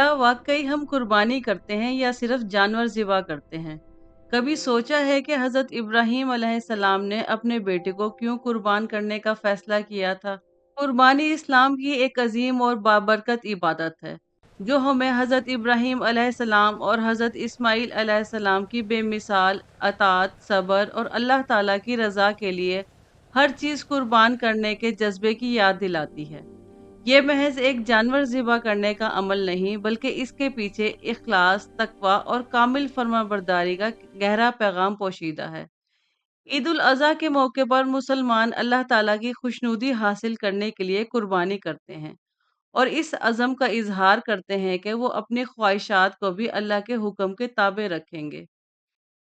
क्या वाकई हम कुर्बानी करते हैं या सिर्फ जानवर ज़िबा करते हैं? कभी सोचा है कि हज़रत इब्राहीम अलैहिस्सलाम ने अपने बेटे को क्यों कुर्बान करने का फैसला किया था? कुर्बानी इस्लाम की एक अजीम और बाबरकत इबादत है, जो हमें हज़रत इब्राहीम अलैहिस्सलाम और हज़रत इस्माईल अलैहिस्सलाम की बेमिसाल अताअत, सब्र और अल्लाह ताला की रज़ा के लिए हर चीज़ कुर्बान करने के जज़्बे की याद दिलाती है। ये महज एक जानवर ज़िबा करने का अमल नहीं, बल्कि इसके पीछे इखलास, तक़वा और कामिल फर्माबरदारी का गहरा पैगाम पोशीदा है। ईद उल अज़हा के मौके पर मुसलमान अल्लाह ताला की खुशनुदी हासिल करने के लिए कुर्बानी करते हैं और इस अज़म का इज़हार करते हैं कि वो अपनी ख्वाहिशात को भी अल्लाह के हुक्म के ताबे रखेंगे।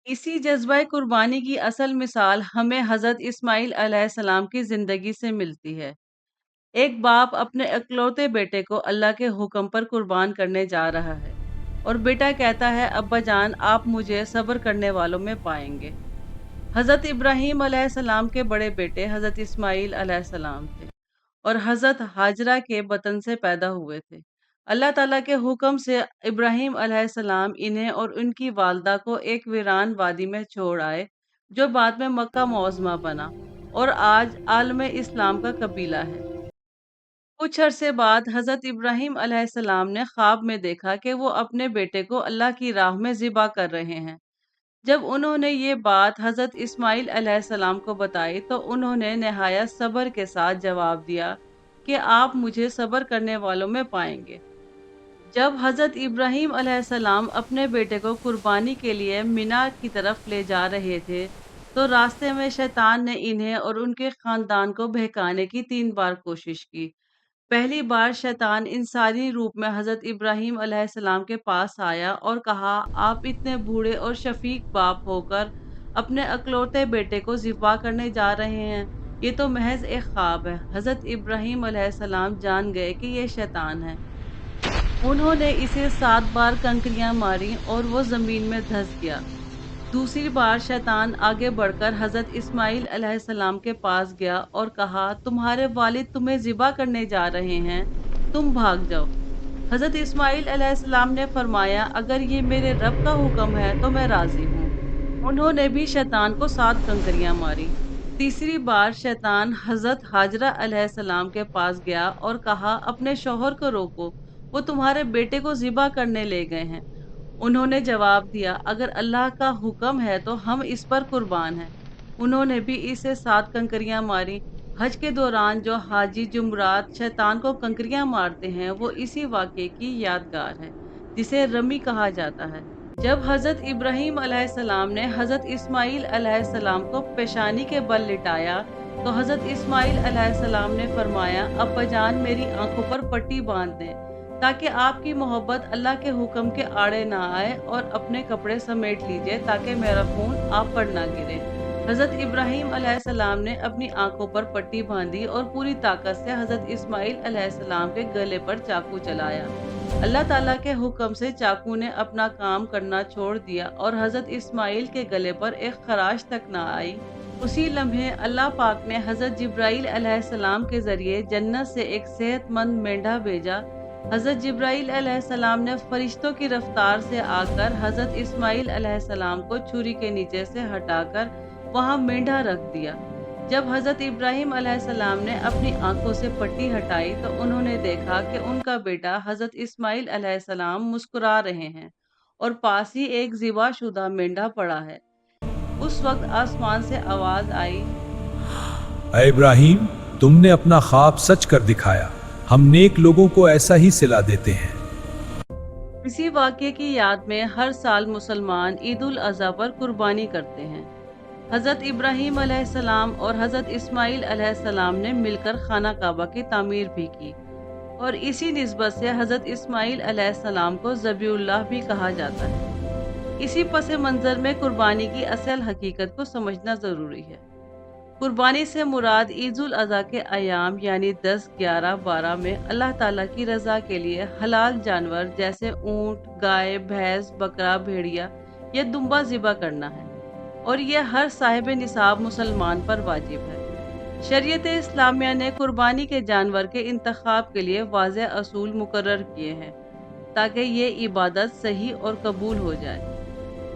इसी जज़्बा कुर्बानी की असल मिसाल हमें हज़रत इस्माईल अलैहिस्सलाम की ज़िंदगी से मिलती है। एक बाप अपने इकलौते बेटे को अल्लाह के हुक्म पर कुर्बान करने जा रहा है और बेटा कहता है, अब्बा जान आप मुझे सब्र करने वालों में पाएंगे। हज़रत इब्राहीम अलैहिस्सलाम के बड़े बेटे हज़रत इस्माईल अलैहिस्सलाम थे और हज़रत हाजरा के बतन से पैदा हुए थे। अल्लाह ताला के हुक्म से इब्राहीम अलैहिस्सलाम इन्हें और उनकी वालदा को एक वीरान वादी में छोड़ आए, जो बाद में मक्का मुअज़्ज़मा बना और आज आलम इस्लाम का कबीला है। कुछ अरसे बाद हज़रत इब्राहीम अलैहिस्सलाम ने ख्वाब में देखा कि वो अपने बेटे को अल्लाह की राह में ज़िबा कर रहे हैं। जब उन्होंने ये बात हज़रत इस्माईल अलैहिस्सलाम को बताई तो उन्होंने नहायत सब्र के साथ जवाब दिया कि आप मुझे सब्र करने वालों में पाएंगे। जब हज़रत इब्राहीम अलैहिस्सलाम अपने बेटे को कुर्बानी के लिए मिना की तरफ ले जा रहे थे, तो रास्ते में शैतान ने इन्हें और उनके ख़ानदान को बहकाने की 3 बार कोशिश की। पहली बार शैतान इंसानी रूप में हज़रत इब्राहीम अलैहिस्सलाम के पास आया और कहा, आप इतने बूढ़े और शफीक बाप होकर अपने अकलौते बेटे को ज़िबा करने जा रहे हैं। ये तो महज एक ख्वाब है। हज़रत इब्राहीम अलैहिस्सलाम जान गए कि ये शैतान है। उन्होंने इसे 7 बार कंकरियां मारी और वो ज़मीन में धँस गया। दूसरी बार शैतान आगे बढ़कर हज़रत इस्माईल अलैहिस्सलाम के पास गया और कहा, तुम्हारे वालिद तुम्हें ज़िबा करने जा रहे हैं, तुम भाग जाओ। हज़रत इस्माईल अलैहिस्सलाम ने फरमाया, अगर ये मेरे रब का हुक्म है तो मैं राज़ी हूँ। उन्होंने भी शैतान को 7 कंकरियां मारी। तीसरी बार शैतान हज़रत हाजरा अलैहिस्सलाम के पास गया और कहा, अपने शौहर को रोको, वो तुम्हारे बेटे को ज़िबा करने ले गए हैं। उन्होंने जवाब दिया, अगर अल्लाह का हुक्म है तो हम इस पर कुर्बान हैं। उन्होंने भी इसे 7 कंकरियां मारी। हज के दौरान जो हाजी जुमरात शैतान को कंकरियां मारते हैं, वो इसी वाक़े की यादगार है, जिसे रमी कहा जाता है। जब हज़रत इब्राहीम अलैहिस्सलाम ने हज़रत इस्माईल अलैहिस्सलाम को पेशानी के बल लिटाया, तो हज़रत इस्माईल अलैहिस्सलाम ने फरमाया, अब्बा जान मेरी आंखों पर पट्टी बांध दें, ताकि आपकी मोहब्बत अल्लाह के हुक्म के आड़े ना आए, और अपने कपड़े समेट लीजिए ताकि मेरा खून आप पर ना गिरे। हज़रत इब्राहीम अलैहिस्सलाम ने अपनी आंखों पर पट्टी बांधी और पूरी ताकत से हज़रत इस्माईल अलैहिस्सलाम के गले पर चाकू चलाया। अल्लाह ताला के हुक्म से चाकू ने अपना काम करना छोड़ दिया और हज़रत इस्माईल के गले पर एक खराश तक ना आई। उसी लम्हे अल्लाह पाक ने हज़रत जिब्राईल अलैहिस्सलाम के ज़रिए जन्नत से एक सेहतमंद मेंढा भेजा। हज़रत जिब्राईल अलैहिस्सलाम ने फरिश्तों की रफ्तार से आकर हज़रत इस्माईल अलैहिस्सलाम को छुरी के नीचे से हटाकर वहाँ मेंढा रख दिया। जब हज़रत इब्राहीम अलैहिस्सलाम ने अपनी आंखों से पट्टी हटाई तो उन्होंने देखा कि उनका बेटा हज़रत इस्माईल अलैहिस्सलाम मुस्कुरा रहे हैं और पास ही एक ज़िबाशुदा मेंढा पड़ा है। उस वक्त आसमान से आवाज़ आई, ऐ इब्राहिम, तुमने अपना ख्वाब सच कर दिखाया। हम नेक लोगों को ऐसा ही सिला देते हैं। इसी वाक़ये की याद में हर साल मुसलमान ईद उल अज़हा पर कुर्बानी करते हैं। हज़रत इब्राहीम अलैहिस्सलाम और हज़रत इस्माईल अलैहिस्सलाम ने मिलकर खाना काबा की तामीर भी की और इसी निस्बत से हज़रत इस्माईल अलैहिस्सलाम को ज़बीउल्लाह भी कहा जाता है। इसी पस मंज़र में कुर्बानी की असल हकीकत को समझना ज़रूरी है। कुर्बानी से मुराद ईद उल अज़हा के अयाम यानी 10, 11, 12 में अल्लाह ताला की रज़ा के लिए हलाल जानवर जैसे ऊँट, गाय, भैंस, बकरा, भेड़िया या दुम्बा ज़िबा करना है, और यह हर साहिब निसाब मुसलमान पर वाजिब है। शरीयत इस्लामिया ने कुर्बानी के जानवर के इंतखाब के लिए वाज़ेह असूल मुकर्रर किए हैं। تاکہ یہ عبادت صحیح اور قبول ہو جائے۔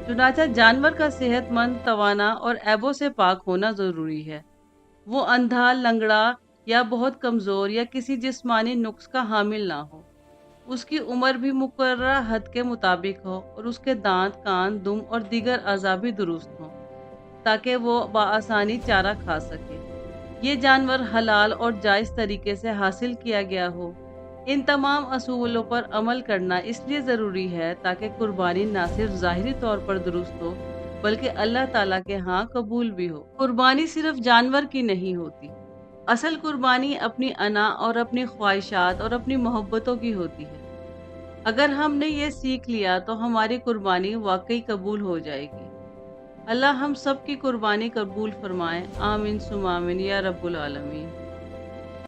چنانچہ جانور کا صحت مند، توانا اور عیبوں سے پاک ہونا ضروری ہے۔ وہ اندھا، لنگڑا یا بہت کمزور یا کسی جسمانی نقص کا حامل نہ ہو۔ اس کی عمر بھی مقررہ حد کے مطابق ہو اور اس کے دانت، کان، دم اور دیگر اعضاء بھی درست ہوں تاکہ وہ بآسانی چارہ کھا سکے۔ یہ جانور حلال اور جائز طریقے سے حاصل کیا گیا ہو۔ ان تمام اصولوں پر عمل کرنا اس لیے ضروری ہے تاکہ قربانی نہ صرف ظاہری طور پر درست ہو بلکہ اللہ تعالیٰ کے ہاں قبول بھی ہو۔ قربانی صرف جانور کی نہیں ہوتی۔ اصل قربانی اپنی انا اور اپنی خواہشات اور اپنی محبتوں کی ہوتی ہے۔ اگر ہم نے یہ سیکھ لیا تو ہماری قربانی واقعی قبول ہو جائے گی۔ اللہ ہم سب کی قربانی قبول فرمائے، آمین ثم آمین یا رب العالمین۔